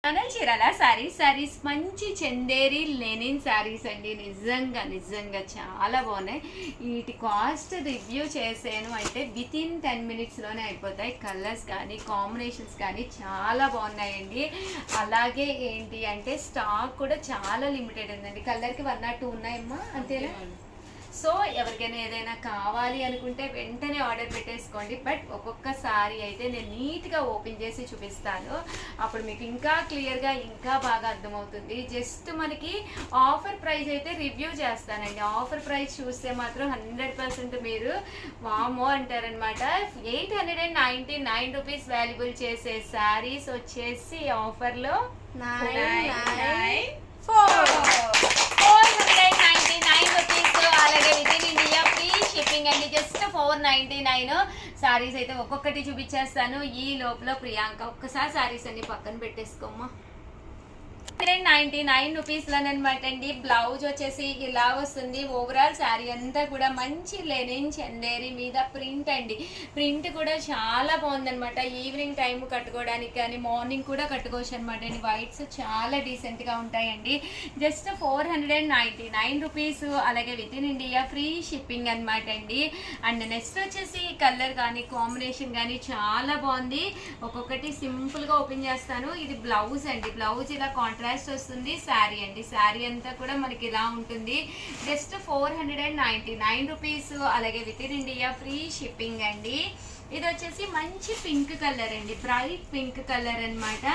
చీరాల సారీస్ మంచి చందేరి లెనిన్ సారీస్ అండి. నిజంగా చాలా బాగున్నాయి. వీటి కాస్ట్ రివ్యూ చేసాను అంటే విత్ ఇన్ 10 minutesలోనే అయిపోతాయి. కలర్స్ కానీ కాంబినేషన్స్ కానీ చాలా బాగున్నాయండి. అలాగే ఏంటి అంటే స్టాక్ కూడా చాలా లిమిటెడ్ ఉందండి. కలర్కి 1 or 2 ఉన్నాయమ్మా, అంతేనా? సో ఎవరికైనా ఏదైనా కావాలి అనుకుంటే వెంటనే ఆర్డర్ పెట్టేసుకోండి. బట్ ఒక్కొక్క సారీ అయితే నేను నీట్గా ఓపెన్ చేసి చూపిస్తాను. అప్పుడు మీకు ఇంకా క్లియర్గా ఇంకా బాగా అర్థమవుతుంది. జస్ట్ మనకి ఆఫర్ ప్రైస్ అయితే రివ్యూ చేస్తానండి. ఆఫర్ ప్రైస్ చూస్తే మాత్రం 100% మీరు వామో అంటారనమాట. 899 రూపీస్ వాల్యుబుల్ చేసే శారీస్ వచ్చేసి ఆఫర్లో 499 రూపీస్. అలాగే with in India free shipping అండి. జస్ట్ 499 సారీస్ అయితే ఒక్కొక్కటి చూపించేస్తాను. ఈ లోపల ప్రియాంక ఒక్కసారి సారీస్ అన్ని పక్కన పెట్టేసుకోమ్మా. 199 రూపీస్లోనమాట అండి. బ్లౌజ్ వచ్చేసి ఇలా వస్తుంది. ఓవరాల్ శారీ అంతా కూడా మంచి లెనిన్ చందేరి మీద ప్రింట్ అండి. ప్రింట్ కూడా చాలా బాగుందనమాట. ఈవినింగ్ టైం కట్టుకోవడానికి కానీ మార్నింగ్ కూడా కట్టుకోవచ్చు అనమాట అండి. వైట్స్ చాలా డీసెంట్గా ఉంటాయండి. Just 499 rupees. అలాగే with in India free shipping అనమాట అండి. అండ్ నెక్స్ట్ వచ్చేసి కలర్ కానీ కాంబినేషన్ కానీ చాలా బాగుంది. ఒక్కొక్కటి సింపుల్గా ఓపెన్ చేస్తాను. ఇది బ్లౌజ్ అండి. బ్లౌజ్ ఇలా కాంట్రాస్ట్ వస్తుంది. శారీ అండి. శారీ అంతా కూడా మనకి ఇలా ఉంటుంది. Just 499 rupees. అలాగే with in India free shipping అండి. ఇది వచ్చేసి మంచి పింక్ కలర్ అండి. బ్రైట్ పింక్ కలర్ అన్నమాట.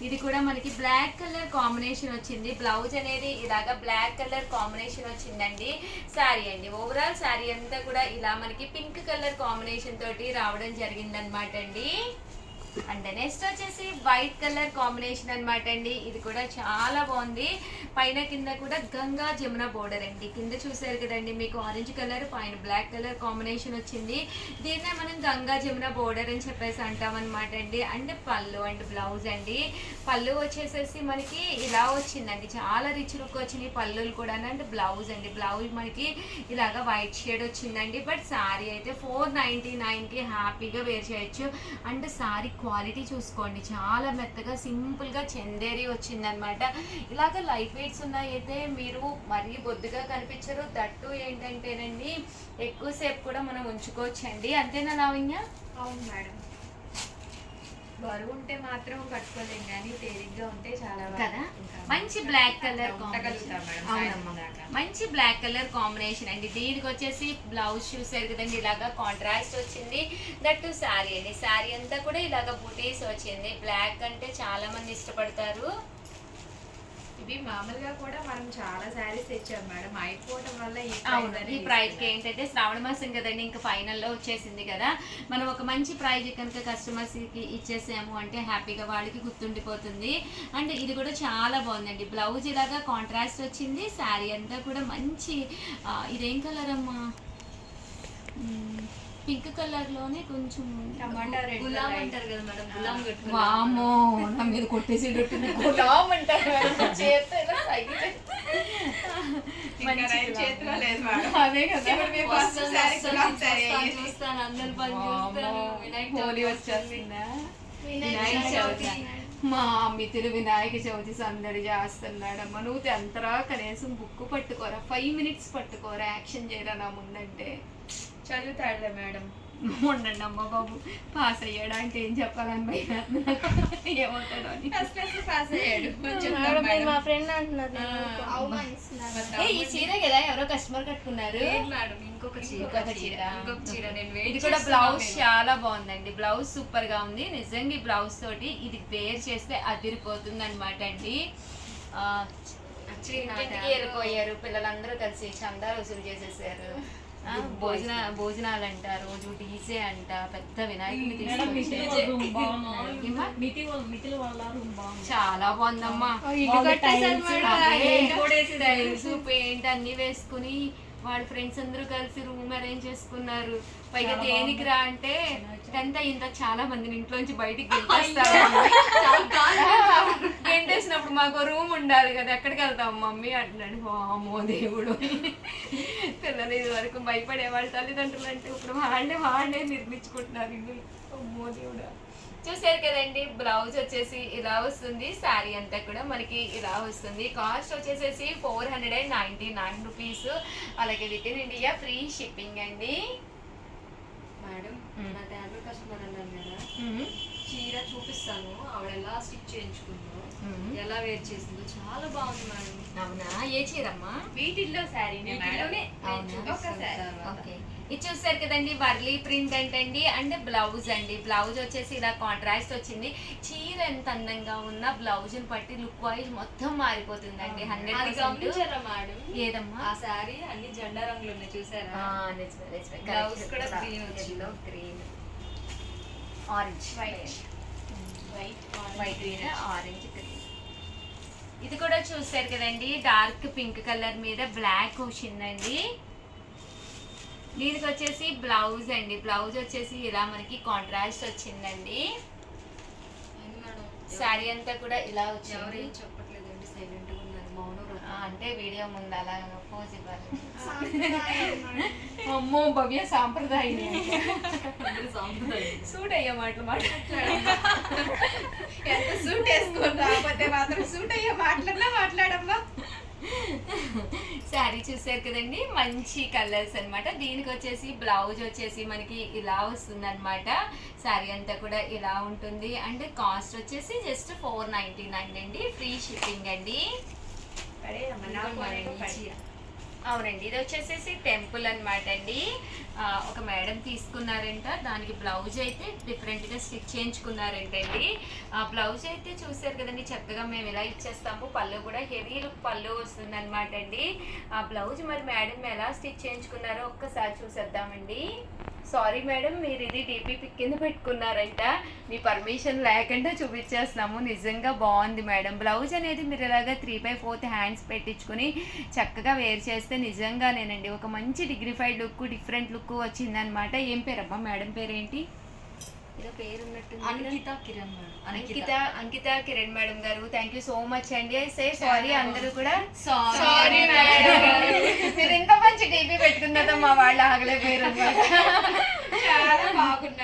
ఇది కూడా మనకి బ్లాక్ కలర్ కాంబినేషన్ వచ్చింది. బ్లౌజ్ అనేది ఇలాగా బ్లాక్ కలర్ కాంబినేషన్ వచ్చిందండి. శారీ అండి. ఓవరాల్ శారీ అంతా కూడా ఇలా మనకి పింక్ కలర్ కాంబినేషన్ తోటి రావడం జరిగిందనమాట అండి. అండ్ నెక్స్ట్ వచ్చేసి వైట్ కలర్ కాంబినేషన్ అనమాట అండి. ఇది కూడా చాలా బాగుంది. పైన కింద కూడా గంగా జమున బోర్డర్ అండి. కింద చూసారు కదండి మీకు ఆరెంజ్ కలర్, పైన బ్లాక్ కలర్ కాంబినేషన్ వచ్చింది. దీన్నే మనం గంగా జమున బోర్డర్ అని చెప్పేసి అంటాం అనమాట అండి. అండ్ పళ్ళు అండ్ బ్లౌజ్ అండి. పళ్ళు వచ్చేసేసి మనకి ఇలా వచ్చిందండి. చాలా రిచ్ లుక్ వచ్చింది పళ్ళులు కూడా. అండ్ బ్లౌజ్ అండి. బ్లౌజ్ మనకి ఇలాగా వైట్ షేడ్ వచ్చిందండి. బట్ శారీ అయితే 499కి హ్యాపీగా వేర్ చేయొచ్చు. అండ్ శారీ క్వాలిటీ చూసుకోండి. చాలా మెత్తగా సింపుల్గా చందేరి వచ్చిందనమాట. ఇలాగ లైట్ వెయిట్స్ ఉన్నాయైతే మీరు మరీ బొద్దుగా కనిపించరు. దట్టు ఏంటంటేనండి ఎక్కువసేపు కూడా మనం ఉంచుకోవచ్చండి. అంతేనా లావణ్య? అవును మేడం. బరువు ఉంటే మాత్రం కట్టుకోలేం కానీ తేలిగ్గా ఉంటే చాలా కదా. మంచి బ్లాక్ కలర్ మంచి బ్లాక్ కలర్ కాంబినేషన్ అండి. దీనికి వచ్చేసి బ్లౌజ్ చూసారు కదండి ఇలాగా కాంట్రాస్ట్ వచ్చింది. దట్టు శారీ అండి. శారీ అంతా కూడా ఇలాగ బూటీస్ వచ్చింది. బ్లాక్ అంటే చాలా మంది ఇష్టపడతారు. ఇవి మామూలుగా కూడా మనం చాలా శారీస్ తెచ్చాం మేడం. అయిపోవడం వల్ల ఈ ప్రైస్ కి ఏంటంటే శ్రావణ మాసం కదండి, ఇంకా ఫైనల్లో వచ్చేసింది కదా. మనం ఒక మంచి ప్రైజ్ కనుక కస్టమర్స్ కి ఇచ్చేసాము అంటే హ్యాపీగా వాళ్ళకి గుర్తుండిపోతుంది. అండ్ ఇది కూడా చాలా బాగుందండి. బ్లౌజ్ ఇలాగా కాంట్రాస్ట్ వచ్చింది. శారీ అంతా కూడా మంచి ఇదేం కలర్ అమ్మా? పింక్ కలర్ లోనే కొంచెం గులాం అంటారు కదా మేడం. గులాం వామో నా మీద కొట్టేసేటట్టు గులాం అంటారు. అదే కదా. చూస్తాను అందరు పని చూస్తాను. హోలీ వచ్చేస్తుందా? వినాయక చవితి. మా మిత్రుడు వినాయక చవితి సందడి చేస్తున్నాడమ్మా. నువ్వు అంతరా కనీసం బుక్ పట్టుకోరా, 5 minutes పట్టుకోరా, యాక్షన్ చేయరా నా ముందంటే. చదువుతాడులే మేడం. ఉండండి అమ్మ బాబు. పాస్ అయ్యాడు అంటే ఏం చెప్పాలని భయ ఏమవుతాడు అని. పాస్ అయ్యాడు. మా ఫ్రెండ్ అంటున్నారు ఈ చీర కదా ఎవరో కస్టమర్ కట్టుకున్నారు. ఇంకొక చీర. ఇది కూడా బ్లౌజ్ చాలా బాగుందండి. బ్లౌజ్ సూపర్ గా ఉంది నిజంగా. ఈ బ్లౌజ్ తోటి ఇది వేర్ చేస్తే అదిరిపోతుంది అనమాట అండి. ఇంటికి వెళ్ళిపోయారు పిల్లలందరూ కలిసి చందా వసూలు చేసేసారు. భోజనాలు అంట, రోజు డీజే అంట, పెద్ద వినాయకుడిని చాలా బాగుందమ్మా. పెయింట్ అన్ని వేసుకుని వాళ్ళ ఫ్రెండ్స్ అందరూ కలిసి రూమ్ అరేంజ్ చేసుకున్నారు. పైగా దేనికి రా అంటే 10th అయిందా చాలా మందిని ఇంట్లోంచి బయటికి గెంటేసినప్పుడు మాకు రూమ్ ఉండాలి కదా, ఎక్కడికి వెళ్తాం మమ్మీ అంటున్నాడు. అమ్మో దేవుడు. పిల్లలు ఇది వరకు భయపడేవాళ్ళు తల్లిదండ్రులు అంటే ఇప్పుడు వాళ్ళే నిర్మించుకుంటున్నారు ఇల్లు. అమ్మో దేవుడు. చూసారు కదండి, బ్లౌజ్ వచ్చేసి ఇలా వస్తుంది, శారీ అంతా కూడా మనకి ఇలా వస్తుంది. కాస్ట్ వచ్చేసేసి 499 రూపీస్. అలాగే with in India free shipping అండి. మేడం నా ట్యాబ్లెట్ కస్టమర్ అన్నారు కదా, చీర చూపిస్తాను ఆవిడ ఎలా స్టిచ్ చేయించుకుందో, ఎలా వేర్ చేసిందో చాలా బాగుంది మేడం. అవునా, ఏ చీరమ్మా? వీటిల్లో శారీ ఓకే, ఇది చూసారు కదండి, వర్లీ ప్రింట్ అంటండి. అండ్ బ్లౌజ్ అండి, బ్లౌజ్ వచ్చేసి ఇలా కాంట్రాస్ట్ వచ్చింది. చీర ఎంత అందంగా ఉన్నా బ్లౌజ్ బట్టి లుక్ వైజ్ మొత్తం మారిపోతుందండి. 100% మేడం. ఏదమ్మా ఆ శారీ అన్ని జెండా రంగులు ఉన్నాయి చూసారా? బ్లౌజ్ బ్లౌజ్ కూడా గ్రీన్ వచ్చింది, green orange white green orange green. ఇది కూడా చూసారు కదండి, డార్క్ పింక్ కలర్ మీద బ్లాక్ వచ్చిందండి. దీనికి వచ్చేసి బ్లౌజ్ అండి, బ్లౌజ్ వచ్చేసి ఇలా మనకి కాంట్రాస్ట్ వచ్చిందండి. శారీ అంతా కూడా ఇలా వచ్చింది. ఎవరేం చెప్పట్లేదండి, సైలెంట్ గా ఉన్నారు, మౌనం. అంటే వీడియో ముందు అలా పోజ్ ఇవ్వాలి. అమ్మో భవ్య సాంప్రదాయం సూట్ అయ్యే మాటలు మాట్లాడాలి. ఎంత సూట్ వేసుకొని రాకపోతే మాత్రం సూట్ అయ్యే మాట్లాడమ్మా. శారీ చూసారు కదండి, మంచి కలర్స్ అన్నమాట. దీనికి వచ్చేసి బ్లౌజ్ వచ్చేసి మనకి ఇలా వస్తుంది అనమాట. శారీ అంతా కూడా ఇలా ఉంటుంది. అండ్ కాస్ట్ వచ్చేసి జస్ట్ 499 అండి, ఫ్రీ షిప్పింగ్ అండి. అవునండి, ఇది వచ్చేసేసి టెంపుల్ అనమాట అండి. ఒక మేడం తీసుకున్నారంట, దానికి బ్లౌజ్ అయితే డిఫరెంట్గా స్టిచ్ చేయించుకున్నారంటండి. ఆ బ్లౌజ్ అయితే చూసారు కదండి, చక్కగా మేము ఇలా ఇచ్చేస్తాము. పళ్ళు కూడా హెవీ లుక్ పళ్ళు వస్తుంది అనమాట అండి. ఆ బ్లౌజ్ మరి మేడం ఎలా స్టిచ్ చేయించుకున్నారో ఒక్కసారి చూసేద్దామండి. సారీ మేడం, మీరు ఇది డీపీ పిక్ కింద పెట్టుకున్నారంట, మీ పర్మిషన్ లేకుండా చూపించేస్తున్నాము. నిజంగా బాగుంది మేడం. బ్లౌజ్ అనేది మీరు ఇలాగా 3/4 హ్యాండ్స్ పెట్టించుకుని చక్కగా వేర్ చేస్తే నిజంగానేనండి ఒక మంచి డిగ్నిఫైడ్ లుక్, డిఫరెంట్ లుక్ వచ్చిందనమాట. ఏం పేరమ్మా మేడం పేరేంటి? ఏదో పేరు ఉన్నట్టుంది. అంకిత కిరణ్ మేడం గారు, థ్యాంక్ యూ సో మచ్ అండి. సే సారీ అందరూ కూడా సారీ మేడం. మీరు ఇంత మంచి టీవీ పెట్టుకున్నదో మా వాళ్ళు ఆగలే పేరు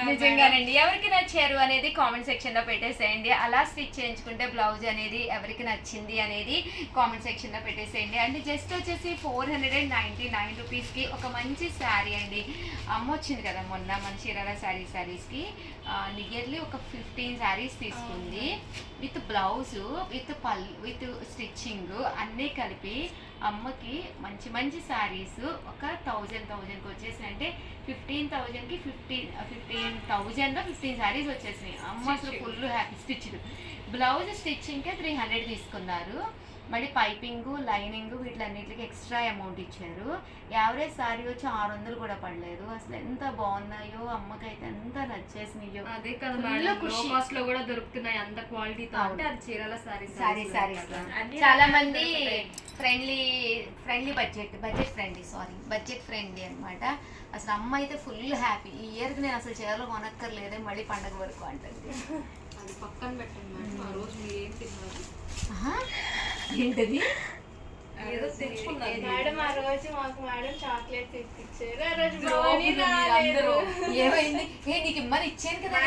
నిజంగానండి. ఎవరికి నచ్చారు అనేది కామెంట్ సెక్షన్ లో పెట్టేసేయండి. అలా స్టిచ్ చేయించుకుంటే బ్లౌజ్ అనేది ఎవరికి నచ్చింది అనేది కామెంట్ సెక్షన్ లో పెట్టేసేయండి. అండ్ జస్ట్ వచ్చేసి 499 రూపీస్ కి ఒక మంచి శారీ అండి. అమ్మ వచ్చింది కదా మొన్న మన చీరాల శారీస్ కి నియర్లీ ఒక 15 శారీస్ తీసుకుంది. విత్ బ్లౌజ్, విత్ స్టిచ్చింగ్ అన్నీ కలిపి అమ్మకి మంచి మంచి శారీస్ ఒక 1000కి వచ్చేసినాయి. అంటే 15,000కి 15 శారీస్ వచ్చేసినాయి. అమ్మ అసలు ఫుల్ హ్యాపీ. స్టిచ్డ్ బ్లౌజ్ స్టిచ్చింగ్కే 300 తీసుకున్నారు. మళ్ళీ పైపింగ్, లైనింగ్ వీటిలన్నిటికి ఎక్స్ట్రా అమౌంట్ ఇచ్చారు. యావరేజ్ శారీ వచ్చి 600 కూడా పడలేదు. అసలు ఎంత బాగున్నాయో, అమ్మకైతే ఎంత నచ్చేసినాయో. అదే కదా, కాస్ట్ లో కూడా దొరుకుతున్నాయి అంత క్వాలిటీతో. అంటే అది చీరాల శారీస్ చాలా మంది ఫ్రెండ్లీ బడ్జెట్ ఫ్రెండ్లీ అన్నమాట. అసలు అమ్మ అయితే ఫుల్ హ్యాపీ. ఈ ఇయర్కి నేను అసలు చీరలు కొనక్కర్లేదే, మళ్ళీ పండగ వరకు అంటుంది. అది పక్కన పెట్టండి మేడం. ఆ రోజు మీరు ఏం తిన్నారు? ఏంటది? ఏదో తెచ్చుకున్నారు మేడం. ఆ రోజు మాకు మేడం చాక్లెట్ తెచ్చిచ్చారు. ఆ రోజు ఏమైంది? నీకు ఇమ్మని ఇచ్చాను కదా.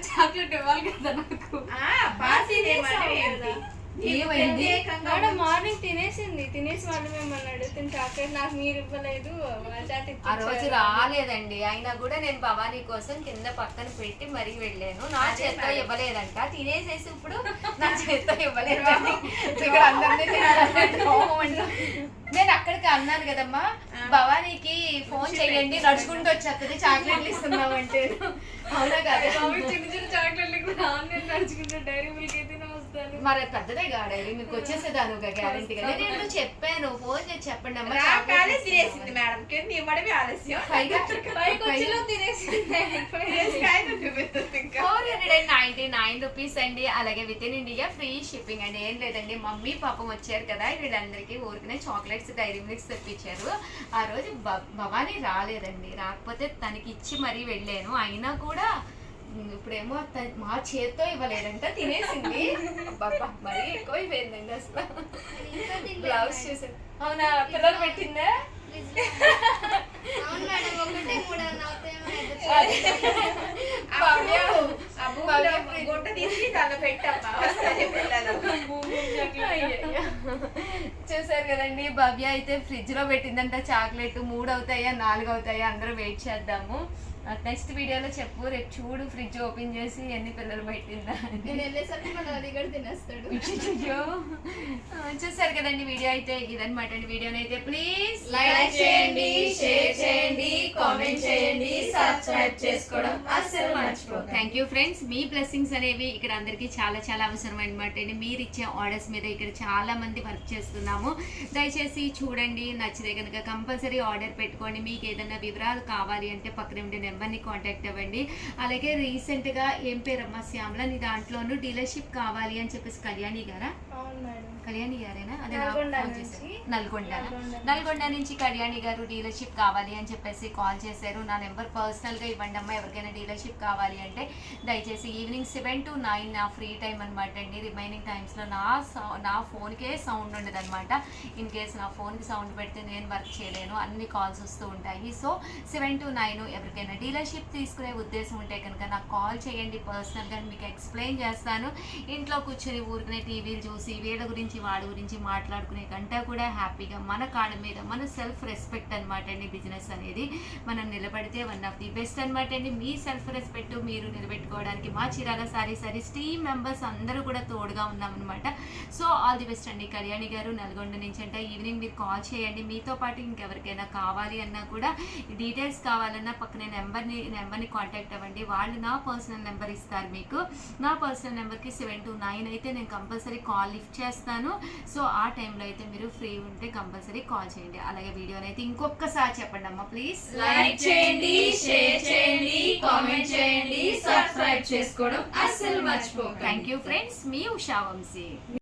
చాక్లెట్ ఇవ్వాలి కదా నాకు. ఏమైంది? మేడం మార్నింగ్ తినేసి మళ్ళీ మిమ్మల్ని అడుగుతుంది చాక్లెట్ నాకు మీరు ఇవ్వలేదు. ఆ రోజు రాలేదండి, అయినా కూడా నేను భవానీ కోసం కింద పక్కన పెట్టి మరీ వెళ్ళాను. నా చేత్తో ఇవ్వలేదంట, తినేసేసి ఇప్పుడు నా చేత్తో ఇవ్వలేదు. ఇక్కడ అందరినీ నేను అక్కడికి అన్నాను కదమ్మా, భవానీకి ఫోన్ చెయ్యండి నడుచుకుంటూ వచ్చేస్తుంది చాక్లెట్లు ఇస్తున్నామంటే. అవునా కదా? చిన్న చాక్లెట్లు నడుచుకుంటూ డైరీ మిల్క్ అయితే వస్తాను. మరి పెద్దదే డైరీ మీకు వచ్చేసేదాను గ్యారెంటీగా. నేను చెప్పాను, ఫోన్ చేసి చెప్పండి అమ్మా. తినేసింది మేడం, కింద ఇవ్వడమే ఆలస్యం. 499 రూపీస్ అండి. అలాగే with in India free shipping అండి. ఏం లేదండి, మమ్మీ పాపం వచ్చారు కదా, వీళ్ళందరికీ ఊరికనే చాక్లెట్స్, డైరీ మిల్క్స్ తెప్పించారు. ఆ రోజు భవానీ రాలేదండి, రాకపోతే తనకి ఇచ్చి మరీ వెళ్ళాను. అయినా కూడా ఇప్పుడేమో మా చేత్తో ఇవ్వలేదంట, తినేసింది. బాబా మరీ ఎక్కువైపోయిందండి అసలు. బ్లౌజ్ చూసాను. అవునా, పిల్లలు పెట్టిందా? అవును మేడం, ఒకటే 3 అవుతాయేమో గుడ్డ తీసి దానిలో పెట్టమ్మా వస్తాయి పిల్లలు. చూసారు కదండి, భవ్య అయితే ఫ్రిడ్జ్ లో పెట్టిందంట చాక్లెట్. 3 అవుతాయా 4 అవుతాయా అందరూ వెయిట్ చేద్దాము. నెక్స్ట్ వీడియోలో చెప్పు, రేపు చూడు ఫ్రిడ్జ్ ఓపెన్ చేసి ఎన్ని పిల్లలు పెట్టిందా అని. నేను వెళ్ళేసరికి మన అది కూడా తినేస్తాడు. అయ్యో. చూసారు కదండి, వీడియో అయితే ఇదన్నమాట అండి. వీడియోని అయితే ప్లీజ్ లైక్ చేయండి, షేర్ చేయండి, కామెంట్ చేయండి, సబ్స్క్రైబ్ చేసుకోవడం అస్సలు మర్చిపోకండి. Thank you friends. Me blessings అనేవి ఇక్కడ అందరికీ చాలా చాలా అవసరం అనమాట అండి. మీరు ఇచ్చే ఆర్డర్స్ మీద ఇక్కడ చాలా మంది వర్క్ చేస్తున్నాము. దయచేసి చూడండి, నచ్చితే కనుక కంపల్సరీ ఆర్డర్ పెట్టుకోండి. మీకు ఏదైనా వివరాలు కావాలి అంటే పక్కన ఉండే నెంబర్ని కాంటాక్ట్ అవ్వండి. అలాగే రీసెంట్గా ఏం పేరమ్మా శ్యామల నీ దాంట్లోనూ డీలర్షిప్ కావాలి అని చెప్పేసి కళ్యాణి గారా? అవును మేడం. కళ్యాణి గారేనా? అదే నల్గొండ ఫోన్ నుంచి. చేశారు. నల్గొండ నుంచి కళ్యాణి గారు డీలర్షిప్ కావాలి అని చెప్పేసి కాల్ చేశారు. నా నెంబర్ పర్సనల్గా ఇవ్వండి అమ్మా, ఎవరికైనా డీలర్షిప్ కావాలి అంటే. దయచేసి ఈవినింగ్ 7 to 9 నా ఫ్రీ టైం అనమాట అండి. రిమైనింగ్ టైమ్స్లో నా ఫోన్కే సౌండ్ ఉండదు అనమాట. ఇన్ కేస్ నా ఫోన్కి సౌండ్ పెడితే నేను వర్క్ చేయలేను, అన్ని కాల్స్ వస్తూ ఉంటాయి. సో 7 to 9 ఎవరికైనా డీలర్షిప్ తీసుకునే ఉద్దేశం ఉంటే కనుక నాకు కాల్ చేయండి. పర్సనల్గా మీకు ఎక్స్ప్లెయిన్ చేస్తాను. ఇంట్లో కూర్చొని ఊరికనే టీవీలు చూసి వీళ్ళ గురించి వాడి గురించి మాట్లాడుకునే కంటే కూడా హ్యాపీగా మన కాళ్ళ మీద మన సెల్ఫ్ రెస్పెక్ట్ అనమాట అండి. బిజినెస్ అనేది మనం నిలబడితే వన్ ఆఫ్ ది బెస్ట్ అనమాట అండి. మీ సెల్ఫ్ రెస్పెక్ట్ మీరు నిలబెట్టుకోవడానికి మా చీరాల సారీస్ టీమ్ మెంబర్స్ అందరూ కూడా తోడుగా ఉన్నామన్నమాట. సో ఆల్ ది బెస్ట్ అండి. కళ్యాణి గారు నల్గొండ నుంచి అంటే ఈవినింగ్ మీరు కాల్ చేయండి. మీతో పాటు ఇంకెవరికైనా కావాలి అన్నా కూడా డీటెయిల్స్ కావాలన్నా పక్కనే నెంబర్ని కాంటాక్ట్ అవ్వండి. వాళ్ళు నా పర్సనల్ నెంబర్ ఇస్తారు మీకు. నా పర్సనల్ నెంబర్కి 7 to 9 అయితే నేను కంపల్సరీ కాల్ లిఫ్ట్ చేస్తాను. సో ఆ టైంలో అయితే మీరు ఫ్రీ ఉంటే కంపల్సరీ కాల్ చేయండి. అలాగే వీడియోని అయితే ఇంకొకసారి చెప్పండి అమ్మా ప్లీజ్. లైక్ చేయండి, షేర్ చేయండి, కామెంట్ చేయండి, సబ్స్క్రైబ్ చేసుకోవడం అస్సలు మర్చిపోకండి. Thank you friends. మీ ఉషా వంశీ.